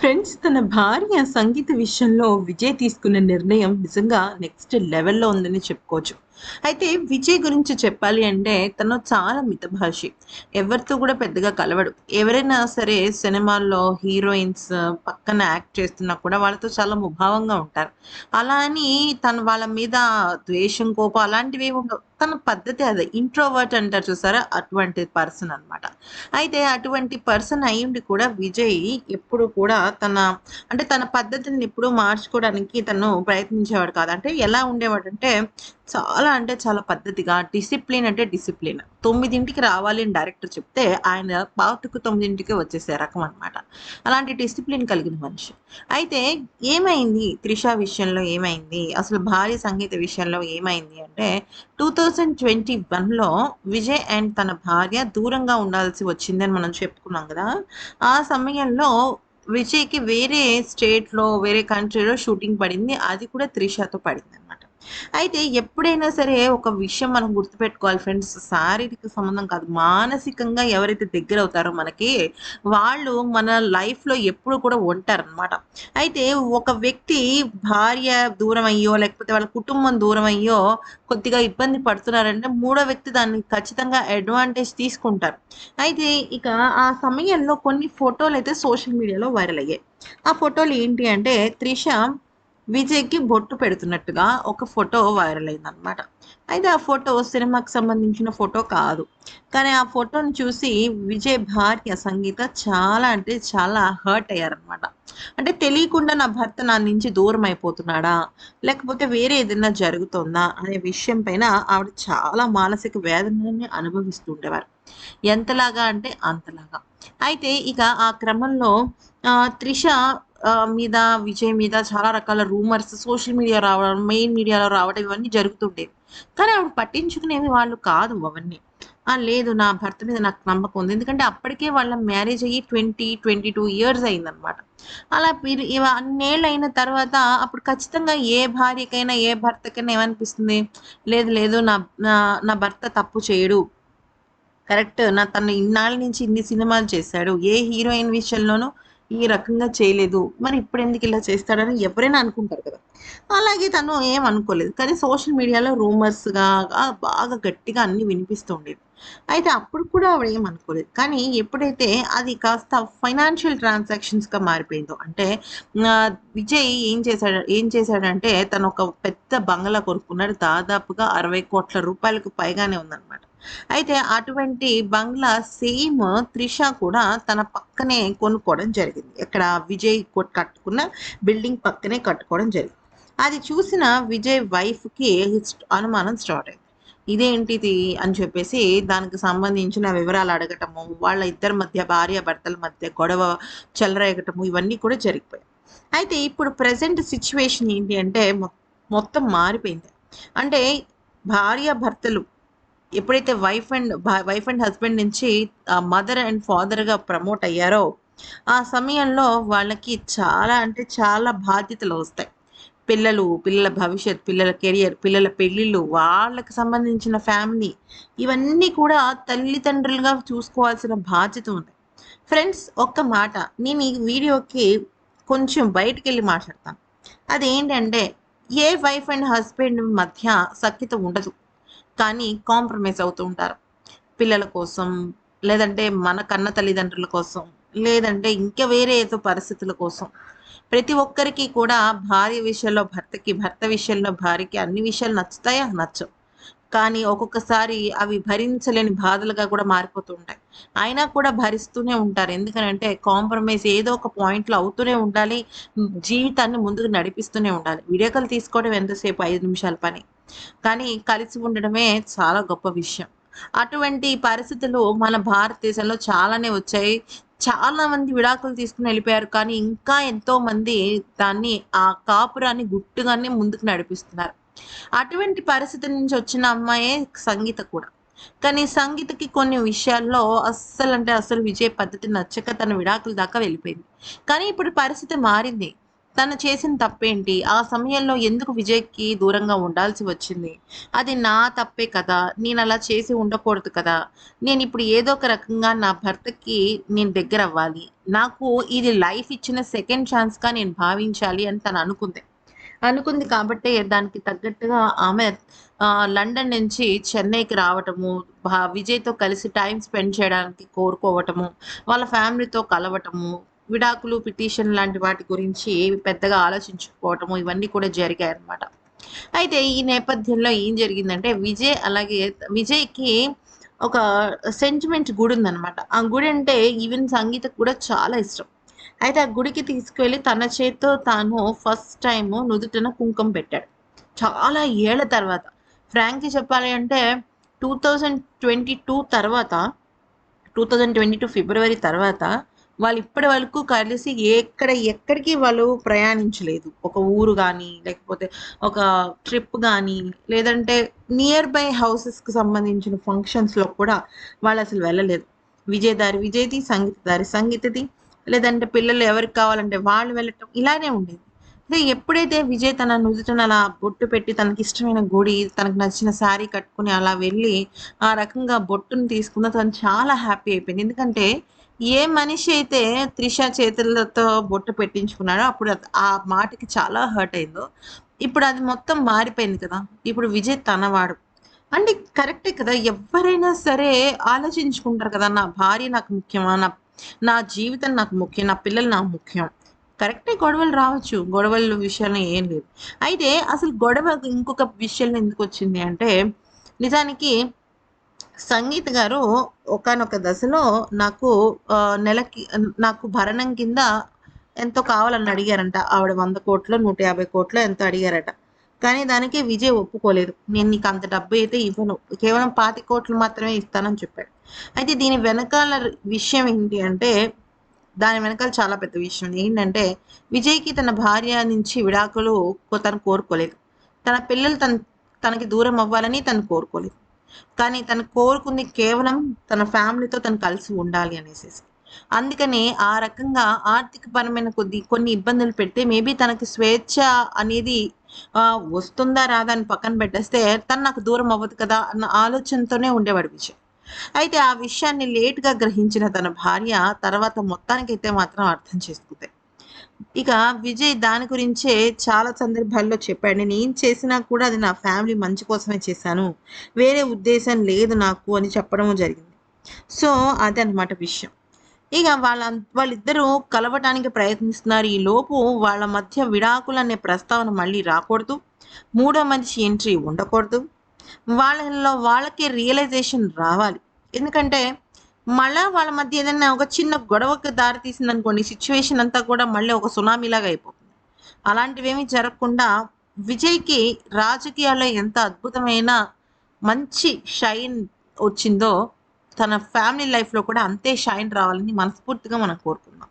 Friends తన భార్య సంగీత విషయంలో విజయ్ తీసుకున్న నిర్ణయం నిజంగా నెక్స్ట్ లెవెల్‌లో ఉందని చెప్పుకోవచ్చు. అయితే విజయ్ గురించి చెప్పాలి అంటే తను చాలా మితభాషి. ఎవరితో కూడా పెద్దగా కలవడు. ఎవరైనా సరే సినిమాల్లో హీరోయిన్స్ పక్కన యాక్ట్ చేస్తున్నా కూడా వాళ్ళతో చాలా ముభావంగా ఉంటారు. అలా అని తను వాళ్ళ మీద ద్వేషం, కోపం అలాంటివేమి ఉండవు. తన పద్ధతి అదే. ఇంట్రోవర్ట్ అంటారు చూసారా? అటువంటి పర్సన్ అన్నమాట. అయితే అటువంటి పర్సన్ అయ్యుండి కూడా విజయ్ ఎప్పుడు కూడా తన పద్ధతిని ఎప్పుడూ మార్చుకోవడానికి తను ప్రయత్నించేవాడు కాదు. అంటే ఎలా ఉండేవాడంటే చాలా అంటే చాలా పద్ధతిగా డిసిప్లిన్ అంటే డిసిప్లిన్. 9కి రావాలి అని డైరెక్టర్ చెప్తే ఆయన 8:45కే వచ్చేసే రకం అన్నమాట. అలాంటి డిసిప్లిన్ కలిగిన మనిషి. అయితే ఏమైంది 'త్రిష' విషయంలో ఏమైంది? అసలు భార్య సంగీత విషయంలో ఏమైంది అంటే 2021లో విజయ్ అండ్ తన భార్య దూరంగా ఉండాల్సి వచ్చిందని మనం చెప్పుకున్నాం గదా! ఆ సమయంలో విజయ్‌కి వేరే స్టేట్‌లో, వేరే కంట్రీలో షూటింగ్ పడింది. అది కూడా 'త్రిషతో' పడిందనమాట. అయితే ఎప్పుడైనా సరే ఒక విషయం మనం గుర్తుపెట్టుకోవాలి ఫ్రెండ్స్. శారీరక సంబంధం కాదు. మానసికంగా ఎవరైతే దగ్గరవుతారో మనకి, వాళ్ళు మన లైఫ్‌లో ఎప్పుడు కూడా ఉంటారనమాట. అయితే ఒక వ్యక్తి భార్య దూరమయ్యో, లేకపోతే వాళ్ళ కుటుంబం దూరమయ్యో కొద్దిగా ఇబ్బంది పడుతున్నారంటే, మూడో వ్యక్తి దాన్ని ఖచ్చితంగా అడ్వాంటేజ్ తీసుకుంటారు. అయితే ఇక ఆ సమయంలో కొన్ని ఫోటోలయితే సోషల్ మీడియాలో వైరల్ అయ్యాయి. ఆ ఫోటోలు ఏంటి అంటే 'త్రిష' విజయ్‌కి బొట్టు పెడుతున్నట్టుగా ఒక ఫోటో వైరల్ అయిందనమాట. అయితే ఆ ఫోటో సినిమాకి సంబంధించిన ఫోటో కాదు. కానీ ఆ ఫోటోని చూసి విజయ్ భార్య సంగీత చాలా అంటే చాలా హర్ట్ అయ్యారనమాట. అంటే తెలియకుండా నా భర్త నా నుంచి దూరం అయిపోతున్నాడా? లేకపోతే వేరే ఏదైనా జరుగుతోందా? అనే విషయం పైన ఆవిడ చాలా మానసిక వేదనని అనుభవిస్తూ ఉండేవారు. ఎంతలాగా అంటే అంతలాగా. అయితే ఇక ఆ క్రమంలో 'త్రిష' మీద, విజయ్ మీద చాలా రకాల రూమర్స్ సోషల్ మీడియా రావడం, మెయిన్ మీడియాలో రావడం ఇవన్నీ జరుగుతుండేవి. కానీ ఆవిడ పట్టించుకునేవి వాళ్ళు కాదు అవన్నీ. లేదు నా భర్త మీద నాకు నమ్మకం ఉంది. ఎందుకంటే అప్పటికే వాళ్ళ మ్యారేజ్ అయ్యి 20, 22 ఇయర్స్ అయిందనమాట. అలా అన్నేళ్ళు అయిన తర్వాత అప్పుడు ఖచ్చితంగా ఏ భార్యకైనా, ఏ భర్తకైనా ఏమనిపిస్తుంది? లేదు లేదు నా నా నా భర్త తప్పు చేయడు. కరెక్ట్. తను ఇన్నాళ్ళ నుంచి ఇన్ని సినిమాలు చేశాడు. ఏ హీరోయిన్ విషయంలోనూ ఈ రకంగా చేయలేదు. మరి ఇప్పుడెందుకు ఇలా చేస్తాడని ఎవరైనా అనుకుంటారు కదా! అలాగే తను ఏం అనుకోలేదు. కానీ సోషల్ మీడియాలో రూమర్స్‌గా బాగా గట్టిగా అన్నీ వినిపిస్తూ ఉండేవి. అయితే అప్పుడు కూడా ఆవిడ ఏం అనుకోలేదు. కానీ ఎప్పుడైతే అది కాస్త ఫైనాన్షియల్ ట్రాన్సాక్షన్స్‌గా మారిపోయిందో అంటే విజయ్ ఏం చేశాడంటే తను ఒక పెద్ద బంగళా కొనుక్కున్నాడు. దాదాపుగా 60,00,00,000 పైగానే ఉందన్నమాట. అయితే అటువంటి బంగ్లా సేమ్ 'త్రిష' కూడా తన పక్కనే కొనుక్కోవడం జరిగింది. ఎక్కడ విజయ్ కట్టుకున్న బిల్డింగ్ పక్కనే కట్టుకోవడం జరిగింది. అది చూసిన విజయ్ వైఫ్‌కి అనుమానం స్టార్ట్ అయింది. ఇదేంటిది అని చెప్పేసి దానికి సంబంధించిన వివరాలు అడగటము, వాళ్ళ ఇద్దరి మధ్య భార్యాభర్తల మధ్య గొడవ చెలరేగటము ఇవన్నీ కూడా జరిగిపోయాయి. అయితే ఇప్పుడు ప్రెజెంట్ సిట్యుయేషన్ ఏంటి అంటే మొత్తం మారిపోయింది. అంటే భార్యాభర్తలు ఎప్పుడైతే వైఫ్ అండ్ హస్బెండ్ నుంచి మదర్ అండ్ ఫాదర్‌గా ప్రమోట్ అయ్యారో, ఆ సమయంలో వాళ్ళకి చాలా అంటే చాలా బాధ్యతలు వస్తాయి. పిల్లల భవిష్యత్, పిల్లల కెరియర్, పిల్లల పెళ్ళిళ్ళు, వాళ్ళకి సంబంధించిన ఫ్యామిలీ ఇవన్నీ కూడా తల్లిదండ్రులుగా చూసుకోవాల్సిన బాధ్యత ఉంది. ఫ్రెండ్స్ ఒక్క మాట నేను ఈ వీడియోకి కొంచెం బయటికెళ్ళి మాట్లాడతాను. అదేంటంటే ఏ వైఫ్ అండ్ హస్బెండ్ మధ్య సఖ్యత ఉండదు. కానీ కాంప్రమైజ్ అవుతూ ఉంటారు. పిల్లల కోసం, లేదంటే మన కన్న తల్లిదండ్రుల కోసం, లేదంటే ఇంకా వేరే ఏదో పరిస్థితుల కోసం. ప్రతి ఒక్కరికి కూడా భార్య విషయంలో భర్తకి, భర్త విషయంలో భార్యకి అన్ని విషయాలు నచ్చుతాయా? నచ్చవు. కానీ ఒక్కొక్కసారి అవి భరించలేని బాధలుగా కూడా మారిపోతూ ఉంటాయి. అయినా కూడా భరిస్తూనే ఉంటారు. ఎందుకనంటే కాంప్రమైజ్ ఏదో ఒక పాయింట్‌లో అవుతూనే ఉండాలి. జీవితాన్ని ముందుకు నడిపిస్తూనే ఉండాలి. విడాకులు తీసుకోవడం ఎంతసేపు 5 నిమిషాల పని. కానీ కలిసి ఉండడమే చాలా గొప్ప విషయం. అటువంటి పరిస్థితులు మన భారతదేశంలో చాలానే వచ్చాయి. చాలా మంది విడాకులు తీసుకొని ఎళ్ళిపోయారు. కానీ ఇంకా ఎంతోమంది దాన్ని ఆ కాపురాన్ని గుట్టుగానే ముందుకు నడిపిస్తున్నారు. అటువంటి పరిస్థితి నుంచి వచ్చిన అమ్మాయే సంగీత కూడా. కానీ సంగీతకి కొన్ని విషయాల్లో అస్సలంటే అస్సలు విజయ్ పద్ధతి నచ్చక తన విడాకుల దాకా వెళ్ళిపోయింది. కానీ ఇప్పుడు పరిస్థితి మారింది. తను చేసిన తప్పేంటి? ఆ సమయంలో ఎందుకు విజయ్‌కి దూరంగా ఉండాల్సి వచ్చింది? అది నా తప్పే కదా! నేనలా చేసి ఉండకూడదు కదా! నేనిప్పుడు ఏదో ఒక రకంగా నా భర్తకి నేను దగ్గరవ్వాలి. నాకు ఇది లైఫ్ ఇచ్చిన సెకండ్ ఛాన్స్‌గా నేను భావించాలి అని తననుకుంది. అనుకుంది కాబట్టే దానికి తగ్గట్టుగా ఆమె లండన్ నుంచి చెన్నైకి రావటము, విజయ్‌తో కలిసి టైమ్ స్పెండ్ చేయడానికి కోరుకోవటము, వాళ్ళ ఫ్యామిలీతో కలవటము, విడాకులు, పిటిషన్ లాంటి వాటి గురించి పెద్దగా ఆలోచించకపోవటము ఇవన్నీ కూడా జరిగాయన్నమాట. అయితే ఈ నేపథ్యంలో ఏం జరిగిందంటే విజయ్‌కి ఒక సెంటిమెంట్ గుడుందనమాట. ఆ గుడంటే ఈవెన్ సంగీతకు కూడా చాలా ఇష్టం. అయితే ఆ గుడికి తీసుకువెళ్ళి తన చేత్తో తాను ఫస్ట్ టైము నుదుటిన కుంకుమ పెట్టాడు. చాలా ఏళ్ల తర్వాత. ఫ్రాంక్‌గా చెప్పాలి అంటే 2022 తర్వాత 2022 ఫిబ్రవరి తర్వాత వాళ్ళిప్పటి వరకు కలిసి ఎక్కడికి వాళ్ళు ప్రయాణించలేదు. ఒక ఊరు గాని, లేకపోతే ఒక ట్రిప్ గాని, లేదంటే నియర్ బై హౌసెస్‌కి సంబంధించిన ఫంక్షన్స్‌లో కూడా వాళ్ళసలు వెళ్ళలేదు. విజయ్ దారి విజయ్‌ది, సంగీత దారి సంగీతది. లేదంటే పిల్లలు ఎవరికి కావాలంటే వాళ్ళు వెళ్ళటం ఇలానే ఉండేది. అయితే ఎప్పుడైతే విజయ్ తన నుదుటన అలా బొట్టు పెట్టి తనకిష్టమైన గుడి, తనకు నచ్చిన శారీ కట్టుకొని అలా వెళ్ళి ఆ రకంగా బొట్టుని తీసుకుందో తను చాలా హ్యాపీ అయిపోయింది. ఎందుకంటే ఏ మనిషి అయితే 'త్రిష' చేతులతో బొట్టు పెట్టించుకున్నాడో అప్పుడు ఆ మాటకి చాలా హర్ట్ అయిందో, ఇప్పుడు అది మొత్తం మారిపోయింది కదా! ఇప్పుడు విజయ్ తనవాడు. అంటే కరెక్టే కదా! ఎవ్వరైనా సరే ఆలోచించుకుంటారు కదా! నా భార్య నాకు ముఖ్యమా? నా నా జీవితం నాకు ముఖ్యం. నా పిల్లలు నాకు ముఖ్యం. కరెక్టే గొడవలు రావచ్చు. గొడవల విషయంలో ఏం లేదు. అయితే అసలు గొడవ ఇంకొక విషయంలో ఎందుకొచ్చింది అంటే, నిజానికి సంగీత గారు ఒకానొక దశలో నాకు నెలకి నాకు భరణం కింద ఎంతో కావాలని అడిగారంట. ఆవిడ 100,00,00,000 150,00,00,000 ఎంతో అడిగారట. కానీ దానికి విజయ్ ఒప్పుకోలేదు. నేను నీకు అంత డబ్బు అయితే ఇవ్వను. కేవలం 25,00,00,000 మాత్రమే ఇస్తానని చెప్పాడు. అయితే దీని వెనకాల విషయం ఏంటి అంటే, దాని వెనకాల చాలా పెద్ద విషయం. ఏంటంటే, విజయ్‌కి తన భార్య నుంచి విడాకులు తను కోరుకోలేదు. తన పిల్లలు తనకి దూరం అవ్వాలని తను కోరుకోలేదు. కానీ తను కోరుకుంది కేవలం తన ఫ్యామిలీతో తను కలిసి ఉండాలి అనేసేసి. అందుకనే ఆ రకంగా ఆర్థికపరమైన కొన్ని ఇబ్బందులు పెడితే మేబీ తనకి స్వేచ్ఛ అనేది వస్తుందా? రాదా? అని పక్కన పెట్టేస్తే తను నాకు దూరం అవ్వదు కదా! అన్న ఆలోచనతోనే ఉండేవాడు విజయ్. అయితే ఆ విషయాన్ని లేట్‌గా గ్రహించిన తన భార్య తర్వాత మొత్తానికైతే మాత్రం అర్థం చేసుకుంది. ఇక విజయ్ దాని గురించే చాలా సందర్భాల్లో చెప్పాడు. నేనేం చేసినా కూడా అది నా ఫ్యామిలీ మంచి కోసమే చేశాను. వేరే ఉద్దేశ్యం లేదు నాకు అని చెప్పడము జరిగింది. సో, అదనమాట విషయం. ఇక వాళ్ళిద్దరూ కలవటానికి ప్రయత్నిస్తున్నారు. ఈలోపు వాళ్ళ మధ్య విడాకులనే ప్రస్తావన మళ్ళీ రాకూడదు. మూడో మనిషి ఎంట్రీ ఉండకూడదు. వాళ్ళలో వాళ్ళకే రియలైజేషన్ రావాలి. ఎందుకంటే, మళ్ళా వాళ్ళ మధ్య ఏదన్నా ఒక చిన్న గొడవకి దారి తీసిందనుకోండి, సిట్యుయేషన్ అంతా కూడా మళ్ళీ ఒక సునామీలాగా అయిపోతుంది. అలాంటివేమీ జరగకుండా విజయ్‌కి రాజకీయాల్లో ఎంత అద్భుతమైన మంచి షైన్ వచ్చిందో, తన ఫ్యామిలీ లైఫ్‌లో కూడా అంతే షైన్ రావాలని మనస్ఫూర్తిగా మనం కోరుకుందాం.